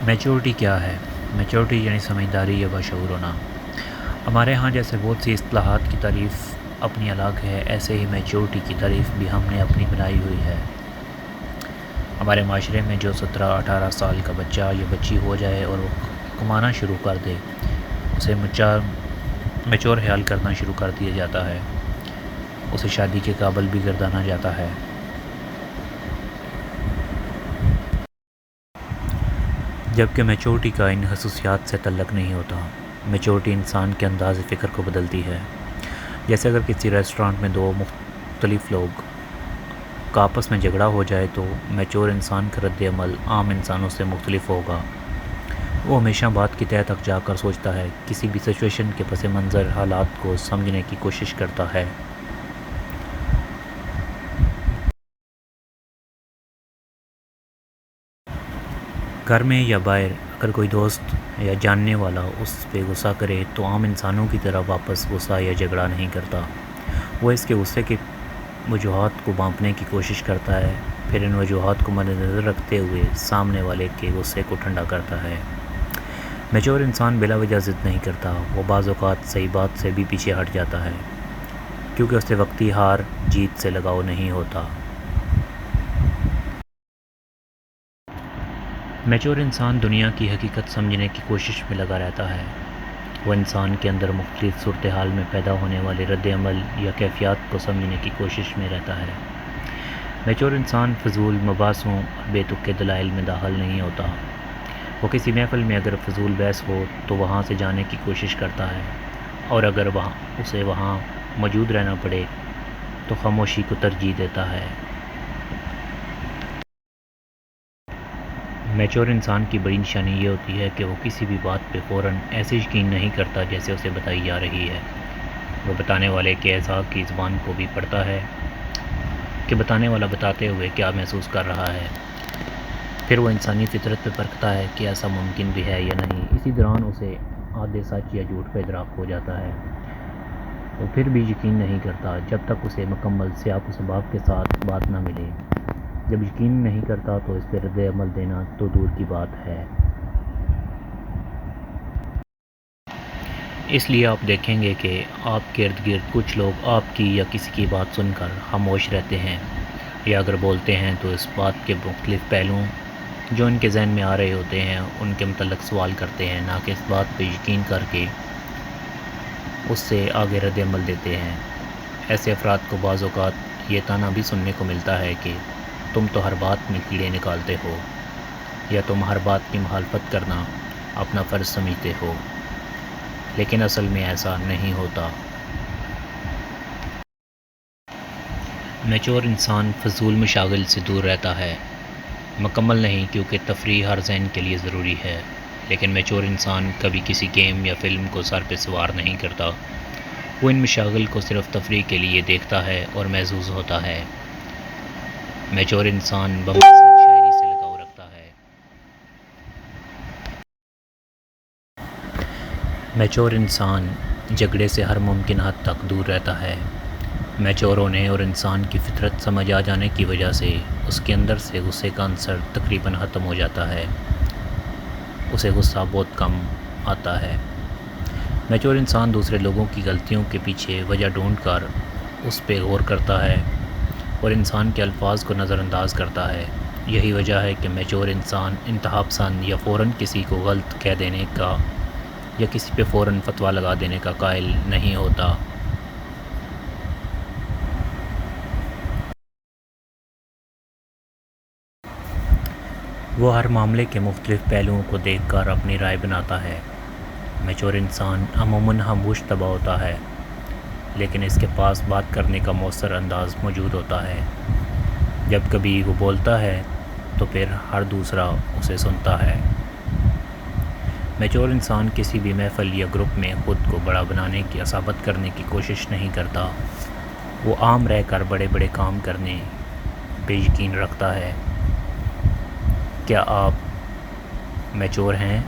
Maturity کیا ہے؟ Maturity یعنی سمجھداری یا بشعور ہونا۔ ہمارے ہاں جیسے بہت سی اصطلاحات کی تعریف اپنی الگ ہے، ایسے ہی میچورٹی کی تعریف بھی ہم نے اپنی بنائی ہوئی ہے۔ ہمارے معاشرے میں جو 17-18 سال کا بچہ یا بچی ہو جائے اور وہ کمانا شروع کر دے، اسے میچور خیال کرنا شروع کر دیا جاتا ہے، اسے شادی کے قابل بھی گردانا جاتا ہے۔ جبکہ میچورٹی کا ان خصوصیات سے تعلق نہیں ہوتا۔ میچورٹی انسان کے انداز فکر کو بدلتی ہے۔ جیسے اگر کسی ریسٹورانٹ میں دو مختلف لوگ کا آپس میں جھگڑا ہو جائے تو میچور انسان کا رد عمل عام انسانوں سے مختلف ہوگا۔ وہ ہمیشہ بات کی تہہ تک جا کر سوچتا ہے، کسی بھی سچویشن کے پس منظر حالات کو سمجھنے کی کوشش کرتا ہے۔ گھر میں یا باہر اگر کوئی دوست یا جاننے والا اس پہ غصہ کرے تو عام انسانوں کی طرح واپس غصہ یا جھگڑا نہیں کرتا۔ وہ اس کے غصے کی وجوہات کو بھانپنے کی کوشش کرتا ہے، پھر ان وجوہات کو مد نظر رکھتے ہوئے سامنے والے کے غصے کو ٹھنڈا کرتا ہے۔ میچور انسان بلا وجہ ضد نہیں کرتا، وہ بعض اوقات صحیح بات سے بھی پیچھے ہٹ جاتا ہے، کیونکہ اسے وقتی ہار جیت سے لگاؤ نہیں ہوتا۔ میچور انسان دنیا کی حقیقت سمجھنے کی کوشش میں لگا رہتا ہے۔ وہ انسان کے اندر مختلف صورتحال میں پیدا ہونے والے رد عمل یا کیفیات کو سمجھنے کی کوشش میں رہتا ہے۔ میچور انسان فضول مباحثوں اور بے تکے دلائل میں داخل نہیں ہوتا۔ وہ کسی محفل میں اگر فضول بحث ہو تو وہاں سے جانے کی کوشش کرتا ہے، اور اگر اسے وہاں موجود رہنا پڑے تو خاموشی کو ترجیح دیتا ہے۔ میچور انسان کی بڑی نشانی یہ ہوتی ہے کہ وہ کسی بھی بات پہ فوراً ایسے یقین نہیں کرتا جیسے اسے بتائی جا رہی ہے۔ وہ بتانے والے کے اعضاء کی زبان کو بھی پڑھتا ہے کہ بتانے والا بتاتے ہوئے کیا محسوس کر رہا ہے، پھر وہ انسانی فطرت پہ پرکھتا ہے کہ ایسا ممکن بھی ہے یا نہیں۔ اسی دوران اسے آدھے سچ یا جھوٹ کا ادراک ہو جاتا ہے۔ وہ پھر بھی یقین نہیں کرتا جب تک اسے مکمل سیاق و سباق کے ساتھ بات نہ ملے۔ جب یقین نہیں کرتا تو اس پہ رد عمل دینا تو دور کی بات ہے۔ اس لیے آپ دیکھیں گے کہ آپ کے ارد گرد کچھ لوگ آپ کی یا کسی کی بات سن کر خاموش رہتے ہیں، یا اگر بولتے ہیں تو اس بات کے مختلف پہلوؤں جو ان کے ذہن میں آ رہے ہوتے ہیں ان کے متعلق سوال کرتے ہیں، نہ کہ اس بات پہ یقین کر کے اس سے آگے رد عمل دیتے ہیں۔ ایسے افراد کو بعض اوقات یہ طعنہ بھی سننے کو ملتا ہے کہ تم تو ہر بات میں کیڑے نکالتے ہو، یا تم ہر بات کی مخالفت کرنا اپنا فرض سمجھتے ہو، لیکن اصل میں ایسا نہیں ہوتا۔ میچور انسان فضول مشاغل سے دور رہتا ہے، مکمل نہیں کیونکہ تفریح ہر ذہن کے لیے ضروری ہے، لیکن میچور انسان کبھی کسی گیم یا فلم کو سر پہ سوار نہیں کرتا۔ وہ ان مشاغل کو صرف تفریح کے لیے دیکھتا ہے اور محظوظ ہوتا ہے۔ میچور انسان بمقصد شاعری سے لگاؤ رکھتا ہے۔ میچور انسان جھگڑے سے ہر ممکن حد تک دور رہتا ہے۔ میچور ہونے اور انسان کی فطرت سمجھ آ جانے کی وجہ سے اس کے اندر سے غصے کا عنصر تقریباً ختم ہو جاتا ہے، اسے غصہ بہت کم آتا ہے۔ میچور انسان دوسرے لوگوں کی غلطیوں کے پیچھے وجہ ڈھونڈ کر اس پہ غور کرتا ہے اور انسان کے الفاظ کو نظر انداز کرتا ہے۔ یہی وجہ ہے کہ میچور انسان انتہا پسند یا فوراً کسی کو غلط کہہ دینے کا یا کسی پہ فوراً فتویٰ لگا دینے کا قائل نہیں ہوتا۔ وہ ہر معاملے کے مختلف پہلوؤں کو دیکھ کر اپنی رائے بناتا ہے۔ میچور انسان عموماً خاموش طبع ہوتا ہے، لیکن اس کے پاس بات کرنے کا مؤثر انداز موجود ہوتا ہے۔ جب کبھی وہ بولتا ہے تو پھر ہر دوسرا اسے سنتا ہے۔ میچور انسان کسی بھی محفل یا گروپ میں خود کو بڑا بنانے کی ثابت کرنے کی کوشش نہیں کرتا۔ وہ عام رہ کر بڑے بڑے کام کرنے پہ یقین رکھتا ہے۔ کیا آپ میچور ہیں؟